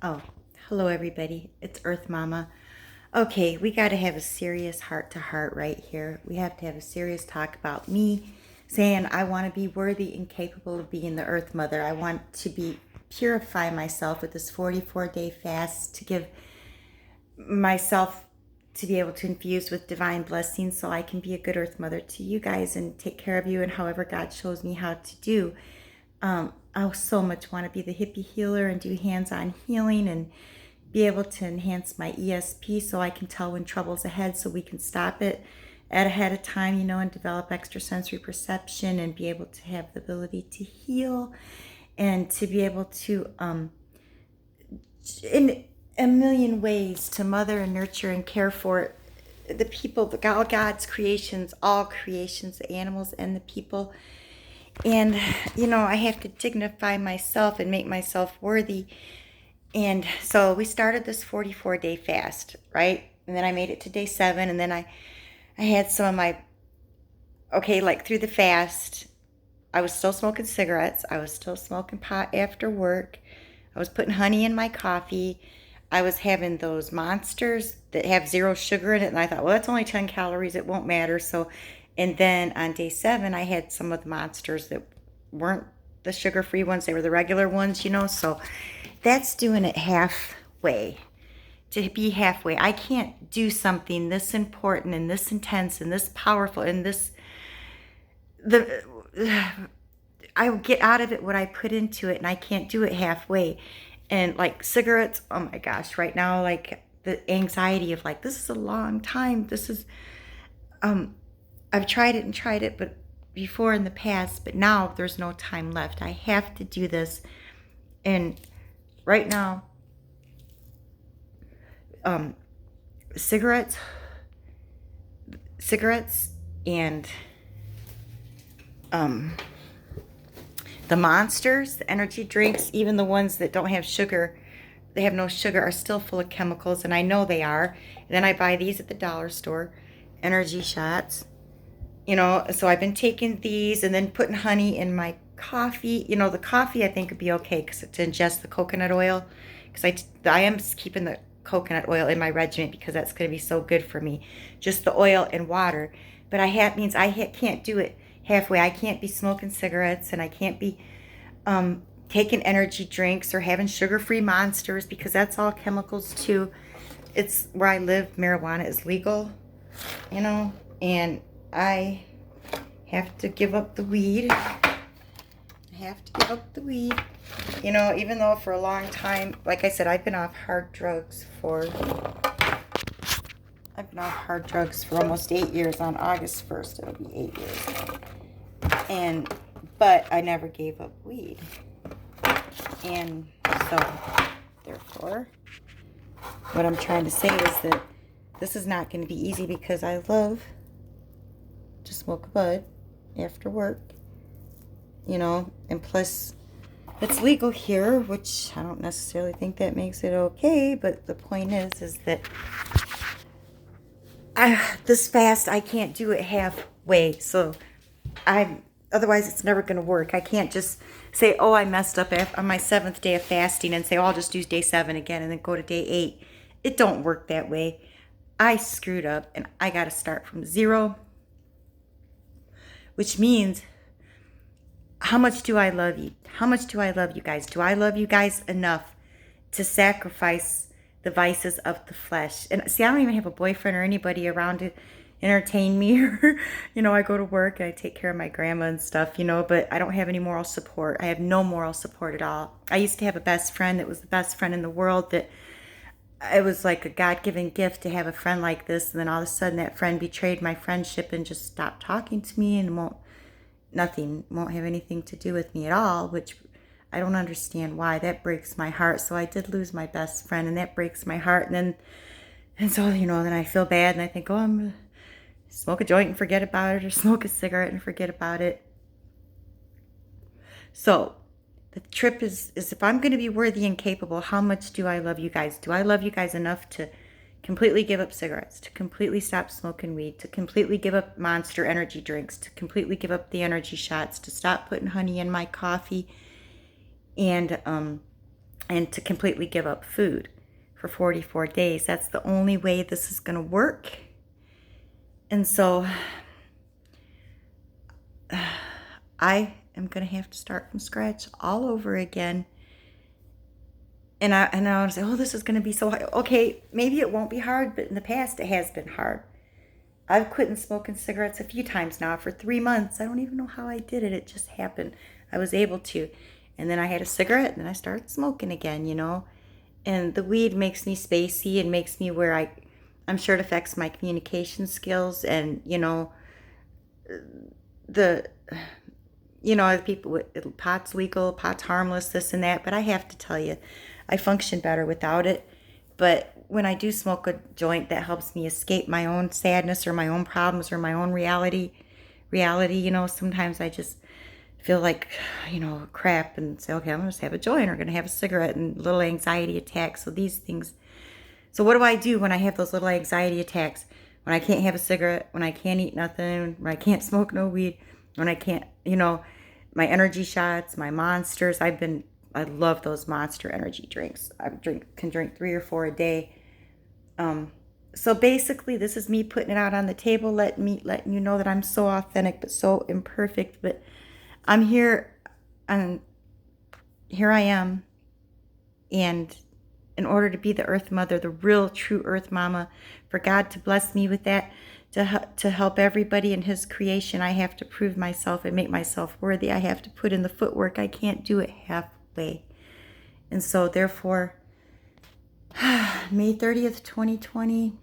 Oh, hello everybody. It's Earth Mama. Okay, we got to have a serious heart to heart right here. We have to have a serious talk about me saying I want to be worthy and capable of being the Earth Mother. I want to be purify myself with this 44-day fast to give myself to be able to infuse with divine blessings so I can be a good Earth Mother to you guys and take care of you and however God shows me how to do. I so much want to be the hippie healer and do hands-on healing and be able to enhance my ESP so I can tell when trouble's ahead so we can stop it at ahead of time, and develop extrasensory perception and be able to have the ability to heal and to be able to, in a million ways, to mother and nurture and care for the people, all God's creations, all creations, the animals and the people. And, I have to dignify myself and make myself worthy. And so we started this 44-day fast, right? And then I made it to day 7. And then I had some of my, like through the fast, I was still smoking cigarettes. I was still smoking pot after work. I was putting honey in my coffee. I was having those monsters that have 0 sugar in it. And I thought, well, that's only 10 calories. It won't matter. So, and then on day 7, I had some of the monsters that weren't the sugar-free ones. They were the regular ones, So that's doing it halfway. To be halfway. I can't do something this important and this intense and this powerful and the I get out of it what I put into it, and I can't do it halfway. And like cigarettes, oh my gosh, right now, like the anxiety of like, this is a long time. This is, I've tried it and tried it, but before in the past, but now there's no time left. I have to do this. And right now, cigarettes and the monsters, the energy drinks, even the ones that don't have sugar, they have no sugar, are still full of chemicals, and I know they are. And then I buy these at the dollar store, energy shots, so I've been taking these and then putting honey in my coffee. The coffee I think would be okay because to ingest the coconut oil, because I am keeping the coconut oil in my regimen because that's going to be so good for me, just the oil and water. But means can't do it halfway. I can't be smoking cigarettes, and I can't be taking energy drinks or having sugar-free monsters because that's all chemicals too. It's where I live, marijuana is legal, and I have to give up the weed. Even though for a long time, like I said, I've been off hard drugs for almost 8 years. On August 1st, it'll be 8 years. But I never gave up weed. And so, therefore, what I'm trying to say is that this is not going to be easy because I love to smoke a bud after work, and plus it's legal here, which I don't necessarily think that makes it okay, but the point is that this fast, I can't do it halfway, so otherwise it's never going to work. I can't just say, oh, I messed up on my 7th day of fasting and say, oh, I'll just do day 7 again and then go to day 8. It don't work that way. I screwed up and I got to start from 0, which means, how much do I love you? How much do I love you guys? Do I love you guys enough to sacrifice the vices of the flesh? And see, I don't even have a boyfriend or anybody around to entertain me. I go to work and I take care of my grandma and stuff, but I don't have any moral support. I have no moral support at all. I used to have a best friend that was the best friend in the world, that it was like a God-given gift to have a friend like this. And then all of a sudden that friend betrayed my friendship and just stopped talking to me and won't have anything to do with me at all, which I don't understand why. That breaks my heart. So I did lose my best friend, and that breaks my heart. And so, then I feel bad, and I think, oh, I'm going to smoke a joint and forget about it, or smoke a cigarette and forget about it. So the trip is if I'm going to be worthy and capable, how much do I love you guys? Do I love you guys enough to completely give up cigarettes, to completely stop smoking weed, to completely give up Monster energy drinks, to completely give up the energy shots, to stop putting honey in my coffee, and and to completely give up food for 44 days. That's the only way this is going to work. And so I am going to have to start from scratch all over again. And I was like, oh, this is going to be so hard. Okay, maybe it won't be hard, but in the past it has been hard. I've quit smoking cigarettes a few times now for 3 months. I don't even know how I did it. It just happened. I was able to. And then I had a cigarette and then I started smoking again, you know. And the weed makes me spacey and makes me where I'm sure it affects my communication skills and, you know, the people with pot's legal, pot's harmless, this and that. But I have to tell you, I function better without it. But when I do smoke a joint, that helps me escape my own sadness or my own problems or my own reality, you know. Sometimes I just feel like, you know, crap and say, okay, I'm going to just have a joint or going to have a cigarette and little anxiety attacks. So these things. So what do I do when I have those little anxiety attacks? When I can't have a cigarette, when I can't eat nothing, when I can't smoke no weed, when I can't, you know, my energy shots, my monsters. I love those Monster energy drinks. Can drink 3 or 4 a day. So basically, this is me putting it out on the table, letting you know that I'm so authentic but so imperfect. But I'm here, and here I am. And in order to be the Earth Mother, the real, true Earth Mama, for God to bless me with that, to help everybody in His creation, I have to prove myself and make myself worthy. I have to put in the footwork. I can't do it halfway. And so, therefore, May 30th, 2020,